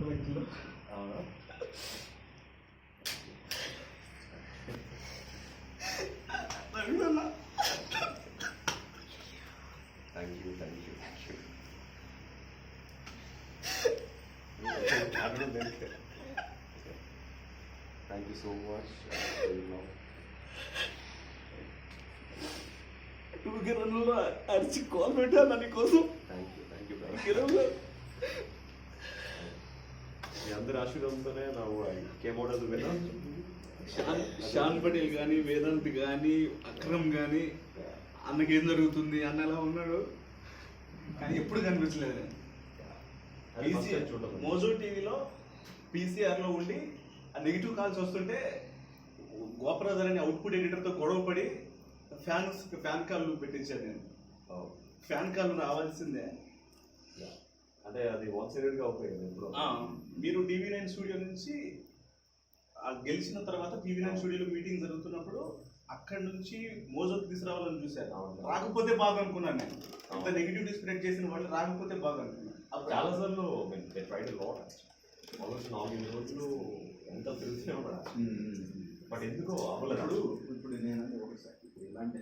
వ్యక్తులు. Thank you. Thank you so much. రన్లో అరిచి కాల్ పెట్టాను నీకోసం. Thank you, brother. మీ అందరి ఆశీర్వాదంతోనే ನಾವು came out of the winner. Shaan Patel కానీ, వేదాంత్ కానీ, అక్రమ్ కానీ అన్నకేం జరుగుతుంది అన్న ఎలా ఉన్నాడు కానీ ఎప్పుడు కనిపించలేదు. మోజో టీవీలో పీసీఆర్లో ఉండి ఆ నెగిటివ్ కాల్స్ వస్తుంటే గోపరాజర్ అని అవుట్పుట్ ఎడిటర్తో గొడవపడి ఫ్యాన్ కాల్ పెట్టించాను నేను. ఫ్యాన్ కాల్ రావాల్సిందే. అంటే అది వన్ సైడెడ్గా ఉపయోగం. మీరు టీవీ9 స్టూడియో నుంచి గెలిచిన తర్వాత టీవీ9 స్టూడియోలో మీటింగ్ జరుగుతున్నప్పుడు అక్కడి నుంచి మోజోకి తీసుకురావాలని చూశాను. రాకపోతే బాగా అనుకున్నాను నేను. అంత నెగిటివిటీ స్ప్రెడ్ చేసిన వాళ్ళు రాకపోతే బాగా అనుకున్నాను. చాలాసార్లు ట్రైడ్ లాట్ ఆల్మోస్ట్ 4 రోజులు ఎంత తిరుగుతూనే ఉన్నాడు. బట్ ఎందుకో అవ్వలేదు. ఇప్పుడు నేను ఒకసారి ఇలాంటి